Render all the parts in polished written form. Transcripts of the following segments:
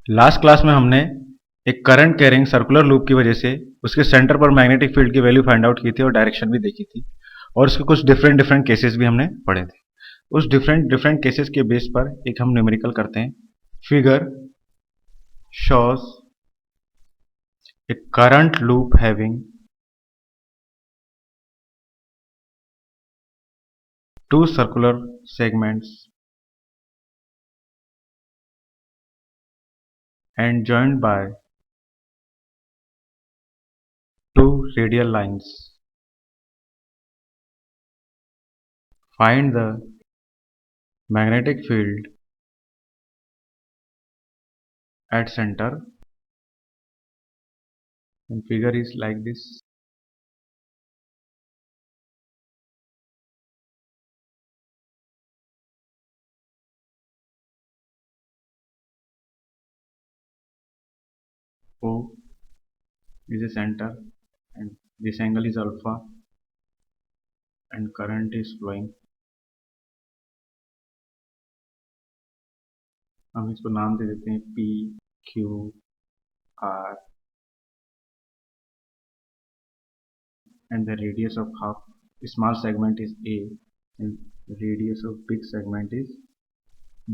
Last class में हमने एक करंट कैरिंग सर्कुलर लूप की वजह से उसके सेंटर पर मैग्नेटिक फील्ड की वैल्यू फाइंड आउट की थी और डायरेक्शन भी देखी थी, और उसके कुछ डिफरेंट डिफरेंट केसेस भी हमने पढ़े थे। उस डिफरेंट डिफरेंट केसेस के बेस पर एक हम न्यूमेरिकल करते हैं। Figure shows A current loop having two circular segments and joined by two radial lines. Find the magnetic field at center, and figure is like this. O is a center and this angle is alpha and current is flowing. हम इसको नाम दे देते हैं P, Q, R and the radius of half small segment is A and radius of big segment is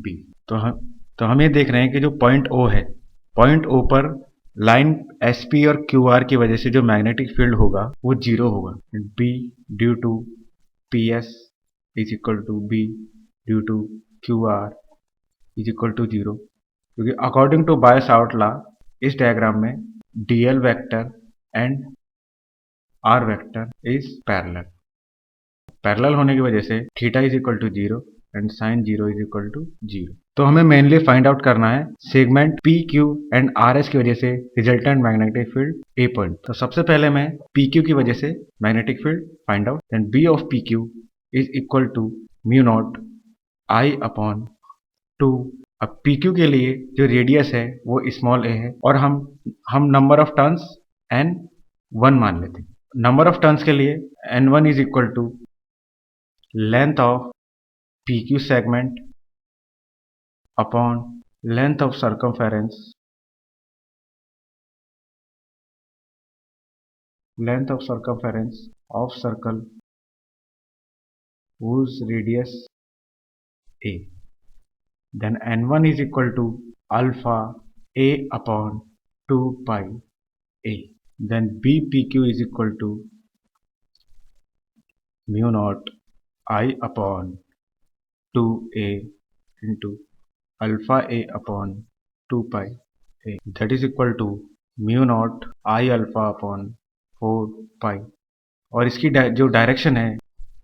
B. तो हम ये देख रहे हैं कि जो पॉइंट O है, पॉइंट O पर लाइन SP और QR की वजह से जो मैग्नेटिक फील्ड होगा वो जीरो होगा। B due to PS is equal to B due to QR is equal to zero, क्योंकि अकॉर्डिंग टू बाय-सावर्ट लॉ इस डायग्राम में DL vector and R vector is parallel. Parallel होने की वजह से theta is equal to zero and sine zero is equal to zero. तो हमें mainly find out करना है segment P Q and R S की वजह से रिजल्टेंट मैग्नेटिक फील्ड ए पॉइंट। तो सबसे पहले मैं पी क्यू की वजह से magnetic field find out, then B of P Q is equal to mu naught I upon two. अब पी क्यू के लिए जो रेडियस है वो स्मॉल ए है और हम number of turns N one मान लेते हैं। नंबर ऑफ टर्न्स के लिए N one is equal to length of P Q segment upon length of circumference of circle whose radius a, then n1 is equal to alpha a upon 2 pi a, then bpq is equal to mu naught I upon 2a into alpha a upon 2 pi a, that is equal to mu naught I alpha upon 4 pi। और इसकी जो direction है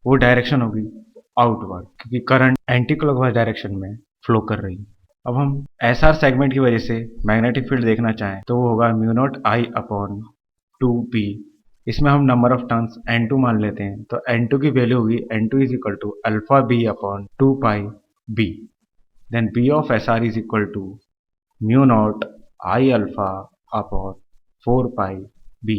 वो direction होगी outward, क्योंकि current anti clockwise direction में flow कर रही है। अब हम एस आर सेगमेंट की वजह से मैग्नेटिक फील्ड देखना चाहें तो वो होगा mu naught I upon 2p। इसमें हम नंबर ऑफ टर्न्स n2 मान लेते हैं, तो n2 की वैल्यू होगी n2 is equal to alpha b upon 2 pi b, then b of S R is equal to mu naught I alpha upon 4 pi b.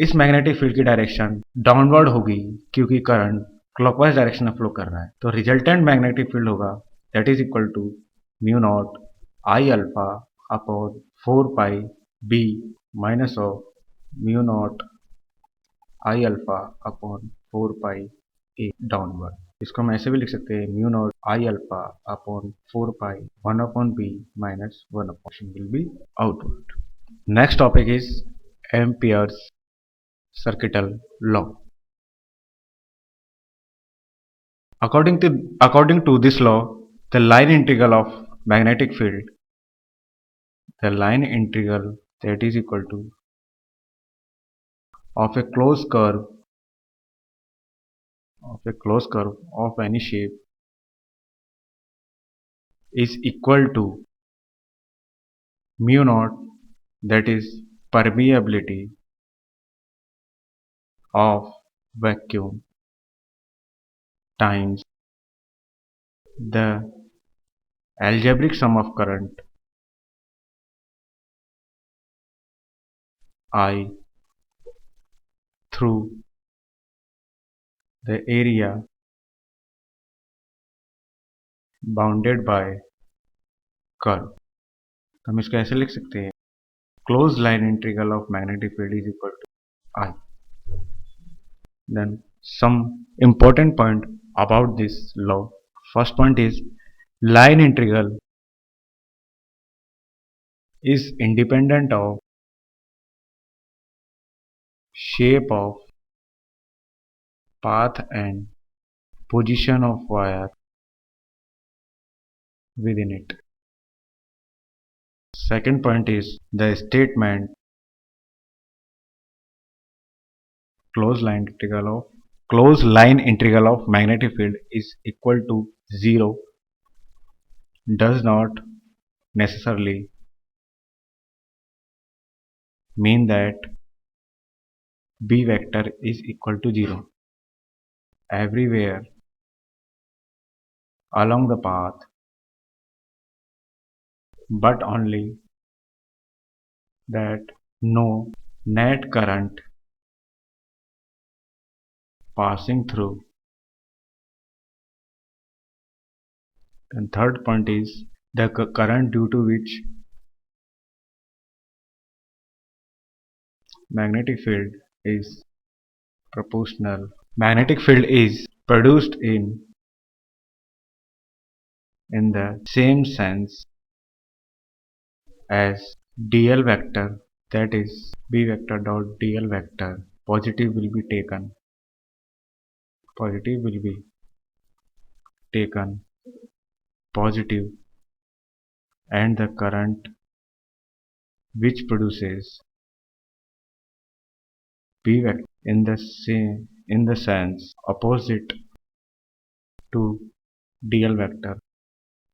इस magnetic field की direction downward होगी क्योंकि करंट क्लॉकवाइज डायरेक्शन में flow कर रहा है, तो resultant magnetic field होगा that is equal to mu naught I alpha upon 4 pi b minus of mu naught I alpha upon 4 pi a downward. इसको हम ऐसे भी लिख सकते हैं mu naught I alpha upon 4 pi 1 upon b minus 1 upon will be outward. Next topic is Ampere's circuital law. According to this law, the line integral of magnetic field, the line integral that is equal to of a closed curve of any shape is equal to mu naught, that is permeability of vacuum times the algebraic sum of current I through the area bounded by curve। तो हम इसको ऐसे लिख सकते हैं, close line integral of magnetic field is equal to I. Then some important point about this law. First point is line integral is independent of shape of path and position of wire within it. Second point is the statement closed line integral of magnetic field is equal to 0 does not necessarily mean that B vector is equal to 0 everywhere along the path, but only that no net current passing through. And third point is the current due to which magnetic field is proportional. Magnetic field is produced in the same sense as dl vector, that is B vector dot dl vector. Positive will be taken positive, and the current which produces B vector in the sense opposite to dl vector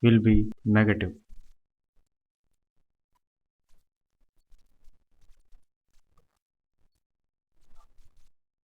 will be negative.